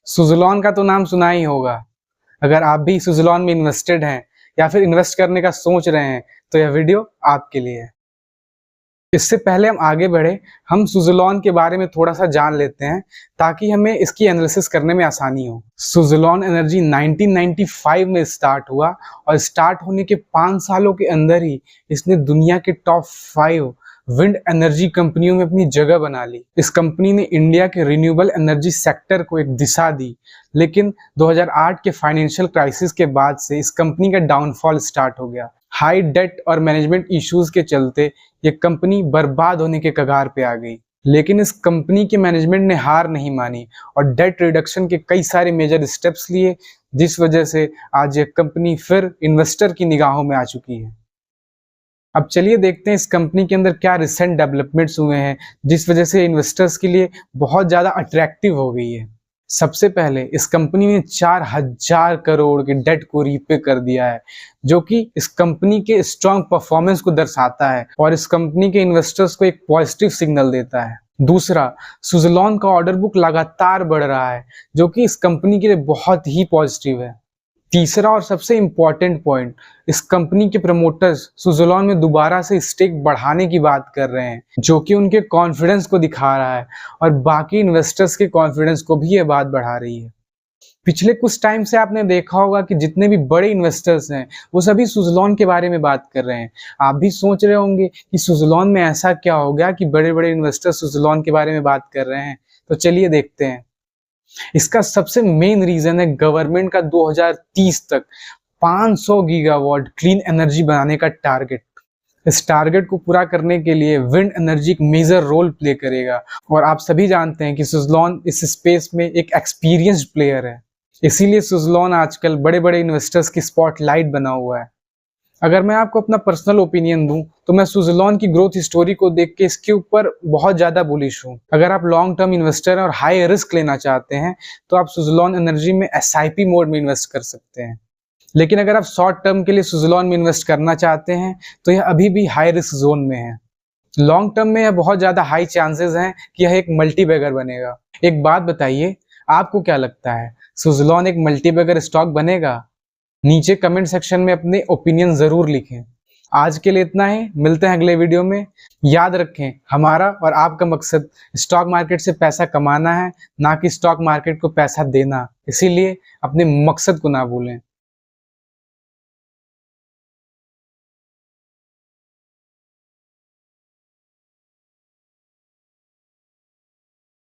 सुज़लोन का तो नाम सुना ही होगा। अगर आप भी सुज़लोन में इन्वेस्टेड हैं या फिर इन्वेस्ट करने का सोच रहे हैं तो यह वीडियो आपके लिए है। इससे पहले हम आगे बढ़े, हम सुज़लोन के बारे में थोड़ा सा जान लेते हैं ताकि हमें इसकी एनालिसिस करने में आसानी हो। सुज़लोन एनर्जी 1995 में स्टार्ट हुआ और स्टार्ट होने के 5 सालों के अंदर ही इसने दुनिया के टॉप 5 विंड एनर्जी कंपनियों में अपनी जगह बना ली। इस कंपनी ने इंडिया के रिन्यूएबल एनर्जी सेक्टर को एक दिशा दी, लेकिन 2008 के फाइनेंशियल क्राइसिस के बाद से इस कंपनी का डाउनफॉल स्टार्ट हो गया। हाई डेट और मैनेजमेंट इश्यूज के चलते ये कंपनी बर्बाद होने के कगार पे आ गई। लेकिन इस कंपनी के मैनेजमेंट ने हार नहीं मानी और डेट रिडक्शन के कई सारे मेजर स्टेप्स लिए, जिस वजह से आज ये कंपनी फिर इन्वेस्टर की निगाहों में आ चुकी है। अब चलिए देखते हैं इस कंपनी के अंदर क्या रिसेंट डेवलपमेंट्स हुए हैं जिस वजह से इन्वेस्टर्स के लिए बहुत ज़्यादा अट्रैक्टिव हो गई है। सबसे पहले इस कंपनी ने 4000 करोड़ के डेट को रीपे कर दिया है, जो कि इस कंपनी के स्ट्रॉन्ग परफॉर्मेंस को दर्शाता है और इस कंपनी के इन्वेस्टर्स को एक पॉजिटिव सिग्नल देता है। दूसरा, सुज़लोन का ऑर्डर बुक लगातार बढ़ रहा है, जो कि इस कंपनी के लिए बहुत ही पॉजिटिव है। तीसरा और सबसे इम्पॉर्टेंट पॉइंट, इस कंपनी के प्रमोटर्स सुज़लोन में दोबारा से स्टेक बढ़ाने की बात कर रहे हैं, जो कि उनके कॉन्फिडेंस को दिखा रहा है और बाकी इन्वेस्टर्स के कॉन्फिडेंस को भी ये बात बढ़ा रही है। पिछले कुछ टाइम से आपने देखा होगा कि जितने भी बड़े इन्वेस्टर्स हैं वो सभी सुज़लोन के बारे में बात कर रहे हैं। आप भी सोच रहे होंगे कि सुज़लोन में ऐसा क्या हो गया कि बड़े बड़े इन्वेस्टर्स सुज़लोन के बारे में बात कर रहे हैं। तो चलिए देखते हैं। इसका सबसे मेन रीजन है गवर्नमेंट का 2030 तक 500 गीगावाट क्लीन एनर्जी बनाने का टारगेट। इस टारगेट को पूरा करने के लिए विंड एनर्जी एक मेजर रोल प्ले करेगा और आप सभी जानते हैं कि सुज़लोन इस स्पेस में एक एक्सपीरियंस्ड प्लेयर है। इसीलिए सुज़लोन आजकल बड़े बड़े इन्वेस्टर्स की स्पॉटलाइट बना हुआ है। अगर मैं आपको अपना पर्सनल ओपिनियन दूं तो मैं सुज़लोन की ग्रोथ स्टोरी को देख के इसके ऊपर बहुत ज़्यादा बुलिश हूँ। अगर आप लॉन्ग टर्म इन्वेस्टर हैं और हाई रिस्क लेना चाहते हैं तो आप सुज़लोन एनर्जी में SIP मोड में इन्वेस्ट कर सकते हैं। लेकिन अगर आप शॉर्ट टर्म के लिए सुज़लोन में इन्वेस्ट करना चाहते हैं तो यह अभी भी हाई रिस्क जोन में है। लॉन्ग टर्म में यह बहुत ज़्यादा हाई चांसेस हैं कि यह एक मल्टीबैगर बनेगा। एक बात बताइए, आपको क्या लगता है, सुज़लोन एक मल्टीबैगर स्टॉक बनेगा? नीचे कमेंट सेक्शन में अपने ओपिनियन जरूर लिखें। आज के लिए इतना ही, मिलते हैं अगले वीडियो में। याद रखें, हमारा और आपका मकसद स्टॉक मार्केट से पैसा कमाना है, ना कि स्टॉक मार्केट को पैसा देना। इसीलिए अपने मकसद को ना भूलें।